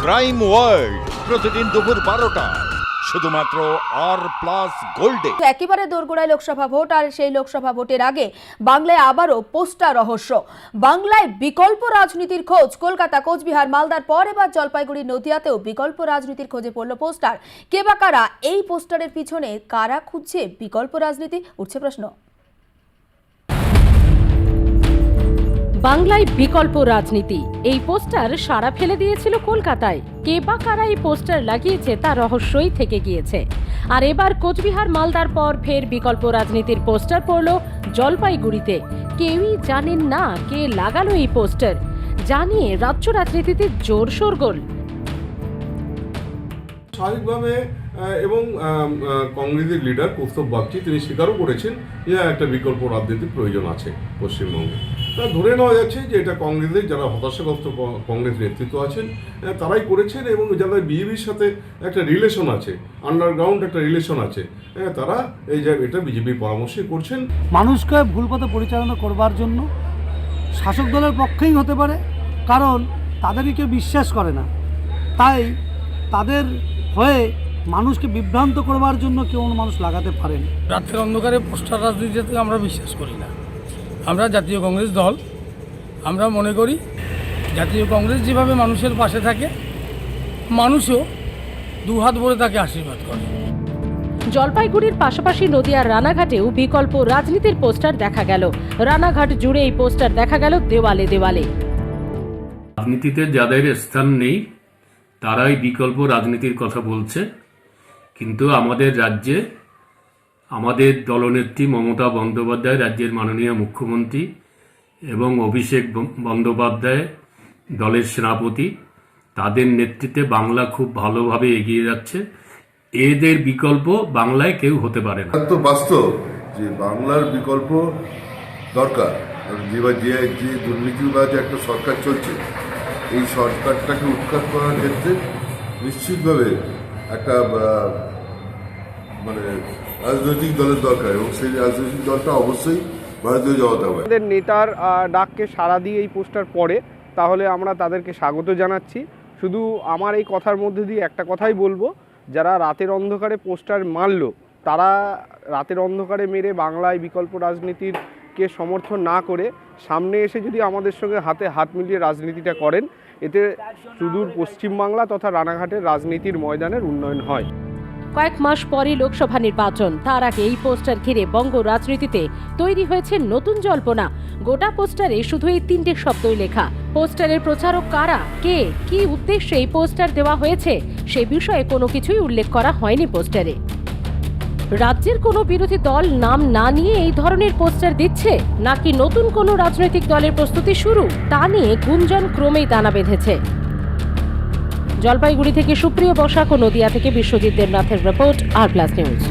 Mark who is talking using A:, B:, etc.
A: Crime world প্রতিদিন দুপুর 12টায় শুধুমাত্র আর+ গোল্ডে।
B: একেবারে দোরগোড়ায় লোকসভা ভোট, আর সেই লোকসভা ভোটের আগে বাংলায় আবারও পোস্টার রহস্য। বাংলায় বিকল্প রাজনীতির খোঁজ। কলকাতা, কোচবিহার, মালদার পর এবার জলপাইগুড়ি, নদিয়াতেও বিকল্প রাজনীতির খোঁজে পড়ল পোস্টার। কে বা কারা এই পোস্টারের পিছনে, কারা খুঁজছে বিকল্প রাজনীতি, উঠছে প্রশ্ন।
C: বাংলায় বিকল্প রাজনীতি, এই পোস্টার সাড়া ফেলে দিয়েছিল কলকাতায়। কে বা কারা এই পোস্টার লাগিয়েছে তা রহস্যই থেকে গিয়েছে। আর এবার কোচবিহার, মালদার পর ফের বিকল্প রাজনীতির পোস্টার পড়ল জলপাইগুড়িতে। কেউই জানেন না কে লাগালো এই পোস্টার, জানিয়ে রাজ্য রাজনীতিতে জোর শোরগোল।
D: স্বাভাবিকভাবে এবং কংগ্রেসের লিডার কৌস্তব বাগচি তিনি স্বীকারও করেছেন যে একটা বিকল্প রাজনীতির প্রয়োজন আছে পশ্চিমবঙ্গে। তা ধরে নেওয়া যাচ্ছে যে এটা কংগ্রেসের যারা হতাশাগ্রস্ত কংগ্রেস নেতৃত্ব আছেন তারাই করেছেন, এবং যাদের বিজেপির সাথে একটা রিলেশন আছে, আন্ডারগ্রাউন্ড একটা রিলেশন আছে, তারা এটা বিজেপির পরামর্শে করছেন।
E: মানুষকে ভুল পথে পরিচালনা করবার জন্য শাসক দলের পক্ষেই হতে পারে, কারণ তাদেরকে কেউ বিশ্বাস করে না, তাই তাদের হয়ে মানুষকে বিভ্রান্ত করবার জন্য কেউ মানুষ লাগাতে পারেন।
F: রাতের অন্ধকারে পোস্টার রাজনীতিতে আমরা বিশ্বাস করি না। আমরা জাতীয় কংগ্রেস দল, আমরা মনে করি জাতীয় কংগ্রেস যেভাবে মানুষের পাশে থাকে, মানুষও দুহাত ভরে তাকে আশীর্বাদ করে।
C: জলপাইগুড়ির পাশাপাশি নদিয়ার রানাঘাটেও বিকল্প রাজনীতির পোস্টার দেখা গেল। রানাঘাট জুড়ে এই পোস্টার দেখা গেল দেওয়ালে দেওয়ালে।
G: রাজনীতিতে যাদের স্থান নেই তারাই বিকল্প রাজনীতির কথা বলছে, কিন্তু আমাদের রাজ্যে আমাদের দলনেত্রী মমতা বন্দ্যোপাধ্যায়, রাজ্যের মাননীয় মুখ্যমন্ত্রী, এবং অভিষেক বন্দ্যোপাধ্যায় দলের সেনাপতি, তাদের নেতৃত্বে বাংলা খুব ভালোভাবে এগিয়ে যাচ্ছে। এদের বিকল্প বাংলায় কেউ হতে পারে না।
H: তো বাস্তব যে বাংলার বিকল্প দরকার। যে দুর্নীতিবাজ একটা সরকার চলছে, এই সরকারটাকে উৎখাত করার ক্ষেত্রে নিশ্চিতভাবে একটা রাজনৈতিক দলের দরকার, এবং সেই রাজনৈতিক দলটা অবশ্যই ভারতীয় জনতা পার্টি।
I: আমাদের নেতার ডাককে সাড়া দিয়ে এই পোস্টার পড়ে, তাহলে আমরা তাদেরকে স্বাগত জানাচ্ছি। শুধু আমার এই কথার মধ্যে দিয়ে একটা কথাই বলবো, যারা রাতের অন্ধকারে পোস্টার মারল, তারা রাতের অন্ধকারে মেরে বাংলায় বিকল্প রাজনীতিরকে সমর্থন না করে সামনে এসে যদি আমাদের সঙ্গে হাতে হাত মিলিয়ে রাজনীতিটা করেন, এতে সুদূর পশ্চিমবাংলা তথা রানাঘাটের রাজনীতির ময়দানের উন্নয়ন হয়।
C: কয়েক মাস পরই লোকসভা নির্বাচন, তার আগে এই পোস্টার ঘিরে বঙ্গ রাজনীতিতে তৈরি হয়েছে নতুন জল্পনা। গোটা পোস্টারে শুধু এই 3টে শব্দই লেখা। পোস্টারের প্রচারক কারা, কে, কি উদ্দেশ্যে এই পোস্টার দেওয়া হয়েছে সে বিষয়ে কোনো কিছুই উল্লেখ করা হয়নি পোস্টারে। রাজ্যের কোনো বিরোধী দল নাম না নিয়ে এই ধরনের পোস্টার দিচ্ছে, নাকি নতুন কোনো রাজনৈতিক দলের প্রস্তুতি শুরু, তা নিয়ে গুঞ্জন ক্রমেই দানা বেঁধেছে। জলপাইগুড়ি থেকে সুপ্রিয় বসাক ও নদিয়া থেকে বিশ্বজিৎ দেবনাথের রিপোর্ট, আর+ নিউজ।